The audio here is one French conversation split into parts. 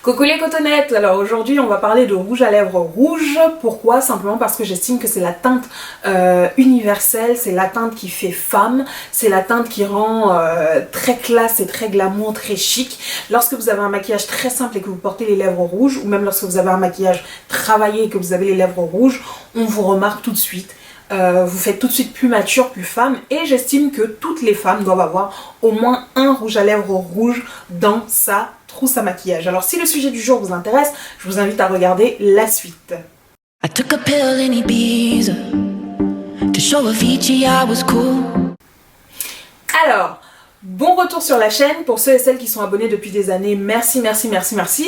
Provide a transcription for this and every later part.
Coucou les cotonnettes. Alors aujourd'hui on va parler de rouge à lèvres rouge. Pourquoi? Simplement parce que j'estime que c'est la teinte universelle, c'est la teinte qui fait femme, c'est la teinte qui rend très classe et très glamour, très chic. Lorsque vous avez un maquillage très simple et que vous portez les lèvres rouges, ou même lorsque vous avez un maquillage travaillé et que vous avez les lèvres rouges, on vous remarque tout de suite. Vous faites tout de suite plus mature, plus femme, et j'estime que toutes les femmes doivent avoir au moins un rouge à lèvres rouge dans sa trousse à maquillage. Alors si le sujet du jour vous intéresse, je vous invite à regarder la suite. I took a pill in Ibiza to show Avicii I was cool. Alors, bon retour sur la chaîne. Pour ceux et celles qui sont abonnés depuis des années, merci.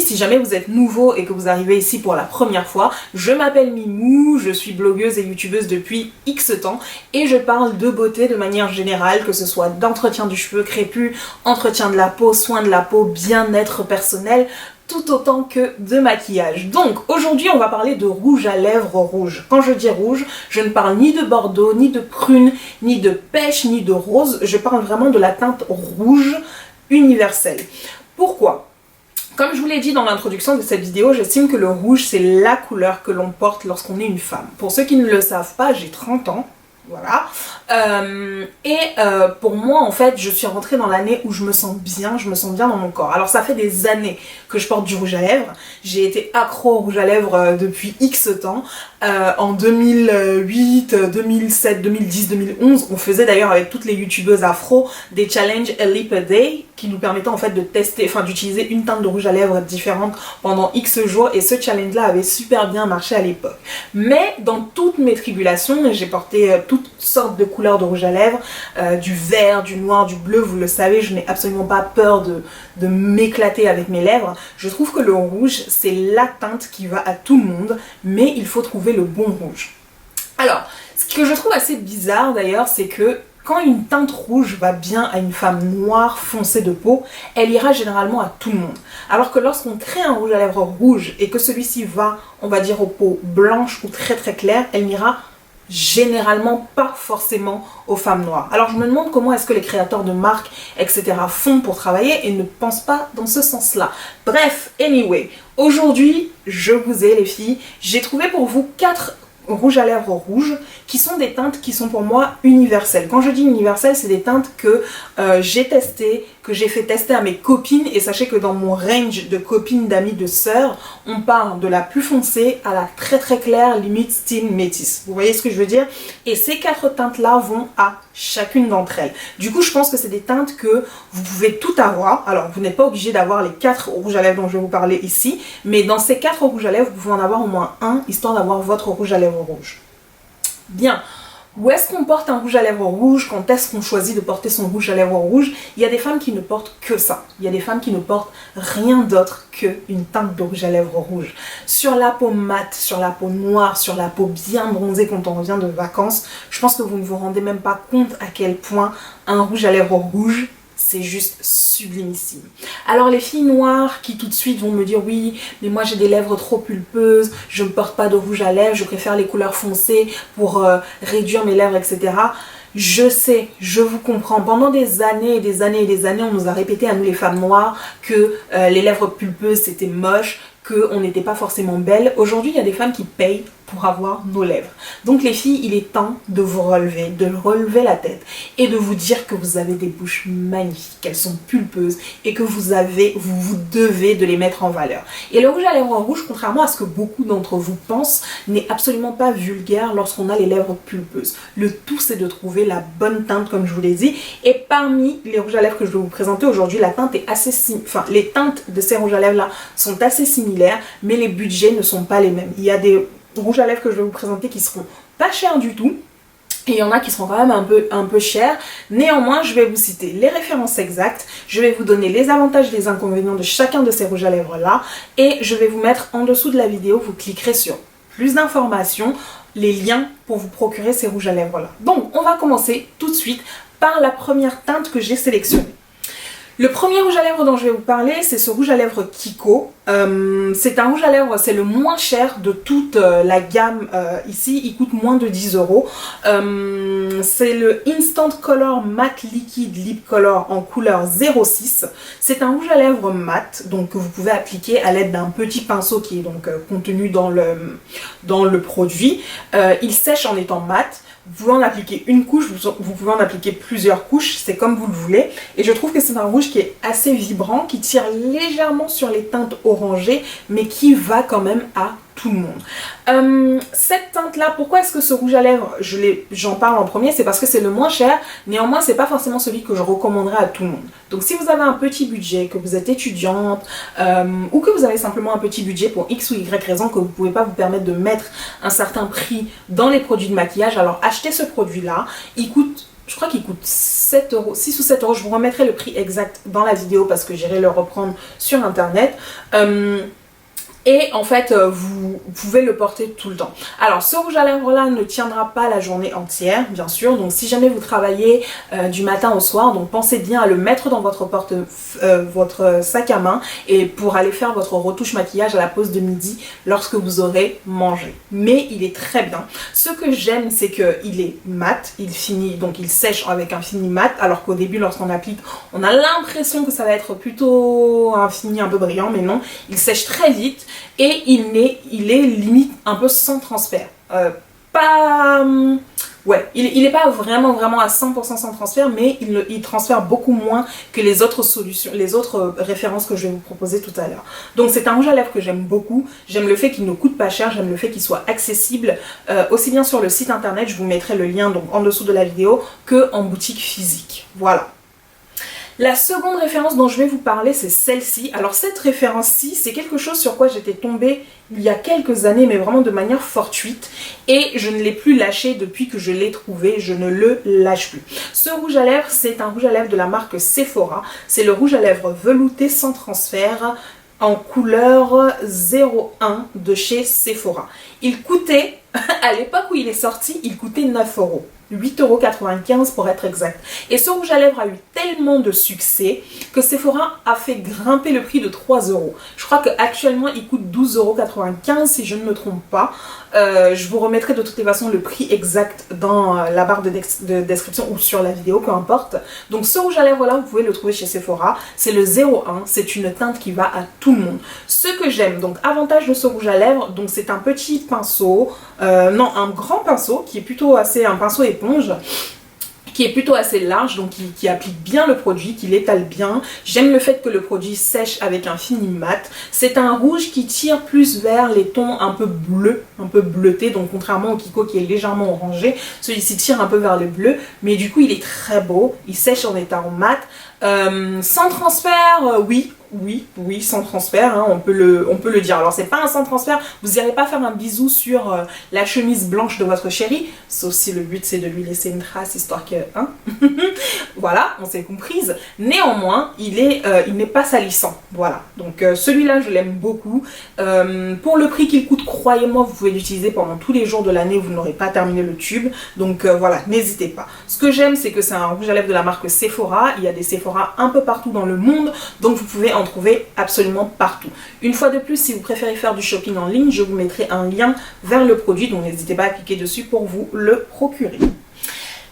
Si jamais vous êtes nouveau et que vous arrivez ici pour la première fois, je m'appelle Mimou, je suis blogueuse et youtubeuse depuis X temps et je parle de beauté de manière générale, que ce soit d'entretien du cheveu, crépus, entretien de la peau, soins de la peau, bien-être personnel, tout autant que de maquillage. Donc aujourd'hui on va parler de rouge à lèvres rouge. Quand je dis rouge, je ne parle ni de bordeaux, ni de prune, ni de pêche, ni de rose, je parle vraiment de la teinte rouge universelle. Pourquoi? Comme je vous l'ai dit dans l'introduction de cette vidéo, j'estime que le rouge c'est la couleur que l'on porte lorsqu'on est une femme. Pour ceux qui ne le savent pas, j'ai 30 ans. Voilà. Pour moi, en fait, je suis rentrée dans l'année où je me sens bien dans mon corps. Alors, ça fait des années que je porte du rouge à lèvres. J'ai été accro au rouge à lèvres depuis X temps. En 2008, 2007, 2010, 2011, on faisait d'ailleurs avec toutes les youtubeuses afro des challenges a lip a day qui nous permettaient en fait de tester, enfin d'utiliser une teinte de rouge à lèvres différente pendant X jours, et ce challenge là avait super bien marché à l'époque. Mais dans toutes mes tribulations, j'ai porté toutes sortes de couleurs de rouge à lèvres, du vert, du noir, du bleu, vous le savez, je n'ai absolument pas peur de m'éclater avec mes lèvres. Je trouve que le rouge c'est la teinte qui va à tout le monde, mais il faut trouver le bon rouge. Alors, ce que je trouve assez bizarre d'ailleurs, c'est que quand une teinte rouge va bien à une femme noire foncée de peau, elle ira généralement à tout le monde. Alors que lorsqu'on crée un rouge à lèvres rouge et que celui-ci va, on va dire, aux peaux blanches ou très claires, elle n'ira généralement pas forcément aux femmes noires. Alors je me demande comment est-ce que les créateurs de marques, etc. font pour travailler et ne pensent pas dans ce sens-là. Bref, anyway, aujourd'hui, je vous ai les filles, j'ai trouvé pour vous 4 rouges à lèvres rouges qui sont des teintes qui sont pour moi universelles. Quand je dis universelles, c'est des teintes que j'ai testées, que j'ai fait tester à mes copines, et sachez que dans mon range de copines, d'amis, de sœurs, on part de la plus foncée à la très claire, limite style métis. Vous voyez ce que je veux dire? Et ces 4 teintes là vont à chacune d'entre elles. Du coup, je pense que c'est des teintes que vous pouvez tout avoir. Alors, vous n'êtes pas obligé d'avoir les 4 rouges à lèvres dont je vais vous parler ici, mais dans ces 4 rouges à lèvres, vous pouvez en avoir au moins un, histoire d'avoir votre rouge à lèvres rouge. Bien. Où est-ce qu'on porte un rouge à lèvres rouge? Quand est-ce qu'on choisit de porter son rouge à lèvres rouge? Il y a des femmes qui ne portent que ça. Il y a des femmes qui ne portent rien d'autre qu'une teinte de rouge à lèvres rouge. Sur la peau mate, sur la peau noire, sur la peau bien bronzée quand on revient de vacances, je pense que vous ne vous rendez même pas compte à quel point un rouge à lèvres rouge, c'est juste sublimissime. Alors les filles noires qui tout de suite vont me dire oui, mais moi j'ai des lèvres trop pulpeuses, je ne porte pas de rouge à lèvres, je préfère les couleurs foncées pour réduire mes lèvres, etc. Je sais, je vous comprends. Pendant des années et des années, on nous a répété à nous les femmes noires que les lèvres pulpeuses c'était moche, qu'on n'était pas forcément belle. Aujourd'hui, il y a des femmes qui payent pour avoir nos lèvres. Donc les filles, il est temps de vous relever, de relever la tête et de vous dire que vous avez des bouches magnifiques, qu'elles sont pulpeuses et que vous devez de les mettre en valeur. Et le rouge à lèvres rouge, contrairement à ce que beaucoup d'entre vous pensent, n'est absolument pas vulgaire lorsqu'on a les lèvres pulpeuses. Le tout, c'est de trouver la bonne teinte, comme je vous l'ai dit. Et parmi les rouges à lèvres que je vais vous présenter aujourd'hui, la teinte est assez les teintes de ces rouges à lèvres là sont assez similaires, mais les budgets ne sont pas les mêmes. Il y a des rouges à lèvres que je vais vous présenter qui seront pas chers du tout, et il y en a qui seront quand même un peu chers. Néanmoins, je vais vous citer les références exactes, je vais vous donner les avantages et les inconvénients de chacun de ces rouges à lèvres là, et je vais vous mettre en dessous de la vidéo, vous cliquerez sur plus d'informations, les liens pour vous procurer ces rouges à lèvres là. Donc on va commencer tout de suite par la première teinte que j'ai sélectionnée. Le premier rouge à lèvres dont je vais vous parler, c'est ce rouge à lèvres Kiko. C'est un rouge à lèvres, c'est le moins cher de toute la gamme ici. Il coûte moins de 10 euros. C'est le Instant Color Matte Liquid Lip Color en couleur 06. C'est un rouge à lèvres mat, donc que vous pouvez appliquer à l'aide d'un petit pinceau qui est donc contenu dans le produit. Il sèche en étant mat. Vous pouvez en appliquer une couche, vous pouvez en appliquer plusieurs couches, c'est comme vous le voulez. Et je trouve que c'est un rouge qui est assez vibrant, qui tire légèrement sur les teintes orangées, mais qui va quand même à tout le monde. Cette teinte-là, pourquoi est-ce que ce rouge à lèvres, j'en parle en premier, c'est parce que c'est le moins cher, néanmoins c'est pas forcément celui que je recommanderais à tout le monde. Donc si vous avez un petit budget, que vous êtes étudiante, ou que vous avez simplement un petit budget pour X ou Y raison, que vous pouvez pas vous permettre de mettre un certain prix dans les produits de maquillage, alors achetez ce produit-là. Il coûte, je crois qu'il coûte 7 euros, 6 ou 7 euros, je vous remettrai le prix exact dans la vidéo parce que j'irai le reprendre sur internet. Et en fait, vous pouvez le porter tout le temps. Alors, ce rouge à lèvres là ne tiendra pas la journée entière, bien sûr. Donc, si jamais vous travaillez du matin au soir, donc pensez bien à le mettre dans votre votre sac à main et pour aller faire votre retouche maquillage à la pause de midi lorsque vous aurez mangé. Mais il est très bien. Ce que j'aime, c'est qu'il est mat, il finit, donc il sèche avec un fini mat, alors qu'au début, lorsqu'on applique, on a l'impression que ça va être plutôt un fini un peu brillant, mais non, il sèche très vite. Et il est limite un peu sans transfert. Il n'est pas vraiment à 100% sans transfert, mais il transfère beaucoup moins que les autres solutions, les autres références que je vais vous proposer tout à l'heure. Donc c'est un rouge à lèvres que j'aime beaucoup. J'aime le fait qu'il ne coûte pas cher, j'aime le fait qu'il soit accessible aussi bien sur le site internet, je vous mettrai le lien donc en dessous de la vidéo, que en boutique physique. Voilà. La seconde référence dont je vais vous parler, c'est celle-ci. Alors cette référence-ci, c'est quelque chose sur quoi j'étais tombée il y a quelques années, mais vraiment de manière fortuite. Et je ne l'ai plus lâché depuis que je l'ai trouvé, je ne le lâche plus. Ce rouge à lèvres, c'est un rouge à lèvres de la marque Sephora. C'est le rouge à lèvres velouté sans transfert en couleur 01 de chez Sephora. Il coûtait, à l'époque où il est sorti, il coûtait 9 euros. 8,95 € pour être exact. Et ce rouge à lèvres a eu tellement de succès que Sephora a fait grimper le prix de 3 euros. Je crois qu'actuellement il coûte 12,95 € si je ne me trompe pas. Je vous remettrai de toutes les façons le prix exact dans la barre de description ou sur la vidéo, peu importe. Donc ce rouge à lèvres là, vous pouvez le trouver chez Sephora. C'est le 01, c'est une teinte qui va à tout le monde. Ce que j'aime, donc avantage de ce rouge à lèvres, donc c'est un petit pinceau, non un grand pinceau qui est plutôt assez, un pinceau éponge, qui est plutôt assez large, donc qui applique bien le produit, qui l'étale bien. J'aime le fait que le produit sèche avec un fini mat. C'est un rouge qui tire plus vers les tons un peu bleus, un peu bleutés, donc contrairement au Kiko qui est légèrement orangé, celui-ci tire un peu vers le bleu, mais du coup il est très beau, il sèche en étant mat. Sans transfert, oui, sans transfert, hein, on peut le dire. Alors c'est pas un sans transfert, vous n'irez pas faire un bisou sur la chemise blanche de votre chérie, sauf si le but c'est de lui laisser une trace histoire que, hein, voilà, on s'est comprise. Néanmoins, il n'est pas salissant, voilà. Donc celui-là je l'aime beaucoup. Pour le prix qu'il coûte, croyez-moi, vous pouvez l'utiliser pendant tous les jours de l'année, vous n'aurez pas terminé le tube. Donc voilà, n'hésitez pas. Ce que j'aime, c'est que c'est un rouge à lèvres de la marque Sephora. Il y a des Sephora un peu partout dans le monde, donc vous pouvez en trouver absolument partout. Une fois de plus, si vous préférez faire du shopping en ligne, je vous mettrai un lien vers le produit, donc n'hésitez pas à cliquer dessus pour vous le procurer.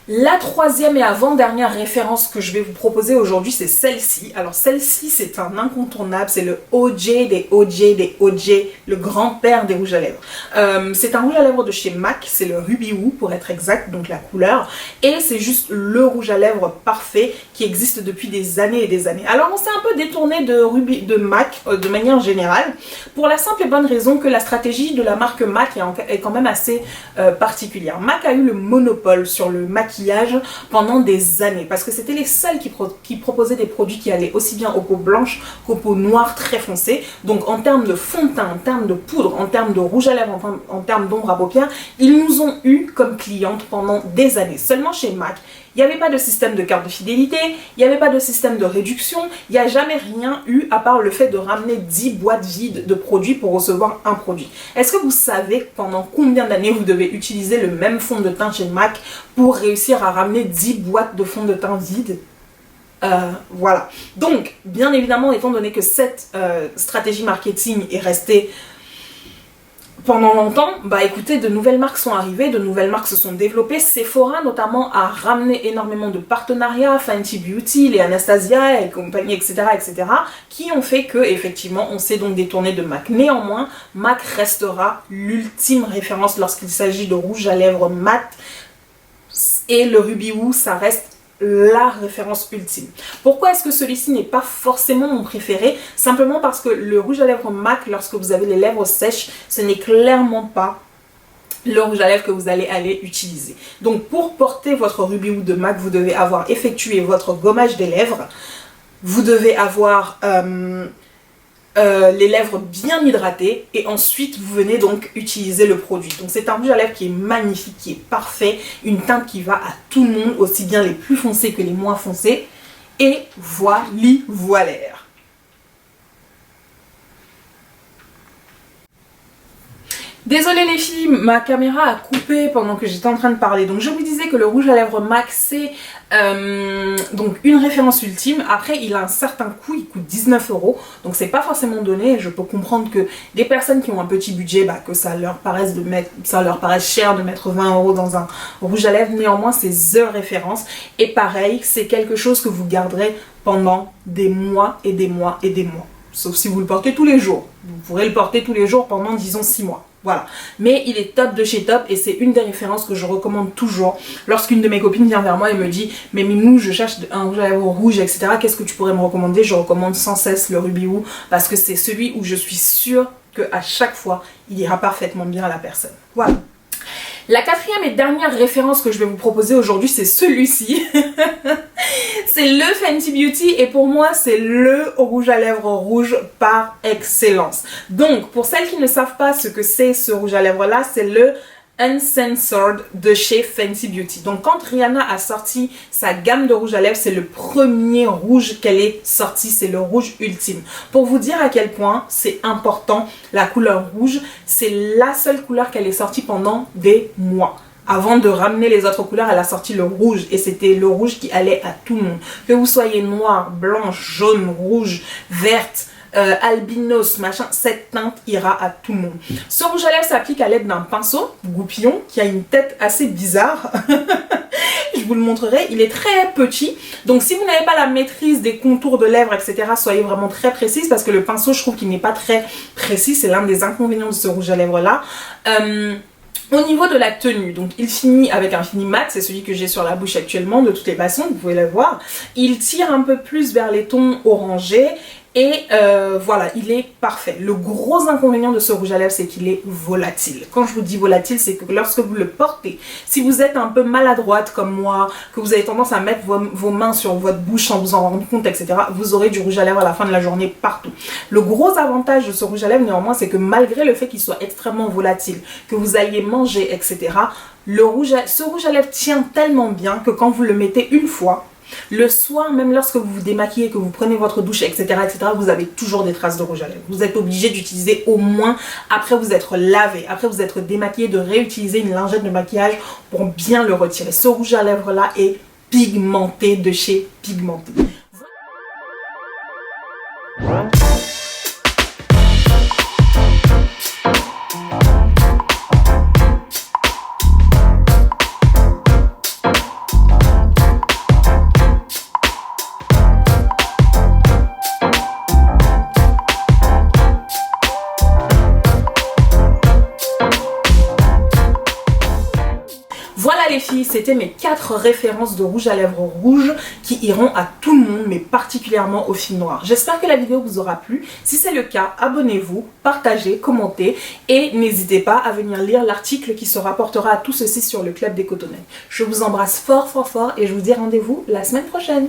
La troisième et avant-dernière référence que je vais vous proposer aujourd'hui, c'est celle-ci. Alors celle-ci, c'est un incontournable, c'est le OG des OG, le grand-père des rouges à lèvres. C'est un rouge à lèvres de chez MAC, c'est le Ruby Woo pour être exact, donc la couleur. Et c'est juste le rouge à lèvres parfait qui existe depuis des années et des années. Alors on s'est un peu détourné de MAC de manière générale, pour la simple et bonne raison que la stratégie de la marque MAC est quand même assez particulière. MAC a eu le monopole sur le maquillage pendant des années parce que c'était les seuls qui proposaient des produits qui allaient aussi bien aux peaux blanches qu'aux peaux noires très foncées. Donc en termes de fond de teint, en termes de poudre, en termes de rouge à lèvres, en termes d'ombre à paupières, ils nous ont eu comme clientes pendant des années. Seulement chez MAC, il n'y avait pas de système de carte de fidélité, il n'y avait pas de système de réduction, il n'y a jamais rien eu à part le fait de ramener 10 boîtes vides de produits pour recevoir un produit. Est-ce que vous savez pendant combien d'années vous devez utiliser le même fond de teint chez MAC pour réussir à ramener 10 boîtes de fond de teint vides? Voilà. Donc, bien évidemment, étant donné que cette stratégie marketing est restée pendant longtemps, bah écoutez, de nouvelles marques sont arrivées, de nouvelles marques se sont développées. Sephora notamment a ramené énormément de partenariats, Fenty Beauty, les Anastasia et compagnie, etc., qui ont fait que effectivement on s'est donc détourné de MAC. Néanmoins, MAC restera l'ultime référence lorsqu'il s'agit de rouge à lèvres mat, et le Ruby Woo, ça reste la référence ultime. Pourquoi est-ce que celui-ci n'est pas forcément mon préféré? Simplement parce que le rouge à lèvres MAC, lorsque vous avez les lèvres sèches, ce n'est clairement pas le rouge à lèvres que vous allez aller utiliser. Donc pour porter votre Ruby Woo de MAC, vous devez avoir effectué votre gommage des lèvres, vous devez avoir les lèvres bien hydratées et ensuite vous venez donc utiliser le produit. Donc c'est un rouge à lèvres qui est magnifique, qui est parfait, une teinte qui va à tout le monde, aussi bien les plus foncés que les moins foncés, et voilà. Désolée les filles, ma caméra a coupé pendant que j'étais en train de parler. Donc je vous disais que le rouge à lèvres MAC c'est donc une référence ultime. Après il a un certain coût, il coûte 19 €. Donc c'est pas forcément donné. Je peux comprendre que des personnes qui ont un petit budget, bah, que ça leur paraisse cher de mettre 20 € dans un rouge à lèvres. Néanmoins c'est the référence. Et pareil, c'est quelque chose que vous garderez pendant des mois et des mois et des mois. Sauf si vous le portez tous les jours. Vous pourrez le porter tous les jours pendant disons 6 mois. Voilà, mais il est top de chez top et c'est une des références que je recommande toujours. Lorsqu'une de mes copines vient vers moi et me dit « Mais Mimou, je cherche un rouge à lèvres rouge, etc. Qu'est-ce que tu pourrais me recommander ?» Je recommande sans cesse le Ruby Woo parce que c'est celui où je suis sûre qu'à chaque fois, il ira parfaitement bien à la personne. Voilà. La quatrième et dernière référence que je vais vous proposer aujourd'hui, c'est celui-ci. C'est le Fenty Beauty et pour moi, c'est le rouge à lèvres rouge par excellence. Donc, pour celles qui ne savent pas ce que c'est ce rouge à lèvres-là, c'est le Uncensored de chez Fenty Beauty. Donc quand Rihanna a sorti sa gamme de rouge à lèvres, c'est le premier rouge qu'elle ait sorti, c'est le rouge ultime. Pour vous dire à quel point c'est important, la couleur rouge, c'est la seule couleur qu'elle ait sortie pendant des mois. Avant de ramener les autres couleurs, elle a sorti le rouge et c'était le rouge qui allait à tout le monde. Que vous soyez noir, blanche, jaune, rouge, verte, albinos, machin, cette teinte ira à tout le monde. Ce rouge à lèvres s'applique à l'aide d'un pinceau goupillon qui a une tête assez bizarre. Je vous le montrerai, il est très petit. Donc si vous n'avez pas la maîtrise des contours de lèvres, etc., soyez vraiment très précise parce que le pinceau, je trouve qu'il n'est pas très précis. C'est l'un des inconvénients de ce rouge à lèvres là. Au niveau de la tenue, donc il finit avec un fini mat, c'est celui que j'ai sur la bouche actuellement de toutes les façons, vous pouvez le voir. Il tire un peu plus vers les tons orangés et voilà, il est parfait. Le gros inconvénient de ce rouge à lèvres, c'est qu'il est volatile. Quand je vous dis volatile, c'est que lorsque vous le portez, si vous êtes un peu maladroite comme moi, que vous avez tendance à mettre vos mains sur votre bouche sans vous en rendre compte, etc., vous aurez du rouge à lèvres à la fin de la journée partout. Le gros avantage de ce rouge à lèvres, néanmoins, c'est que malgré le fait qu'il soit extrêmement volatile, que vous alliez manger, etc., ce rouge à lèvres tient tellement bien que quand vous le mettez une fois, le soir, même lorsque vous vous démaquillez, que vous prenez votre douche, etc., vous avez toujours des traces de rouge à lèvres. Vous êtes obligé d'utiliser au moins, après vous être lavé, après vous être démaquillé, de réutiliser une lingette de maquillage pour bien le retirer. Ce rouge à lèvres là est pigmenté de chez Pigmenté. Voilà les filles, c'était mes 4 références de rouge à lèvres rouge qui iront à tout le monde, mais particulièrement aux filles noires. J'espère que la vidéo vous aura plu. Si c'est le cas, abonnez-vous, partagez, commentez et n'hésitez pas à venir lire l'article qui se rapportera à tout ceci sur le Club des Cotonnelles. Je vous embrasse fort fort fort et je vous dis rendez-vous la semaine prochaine.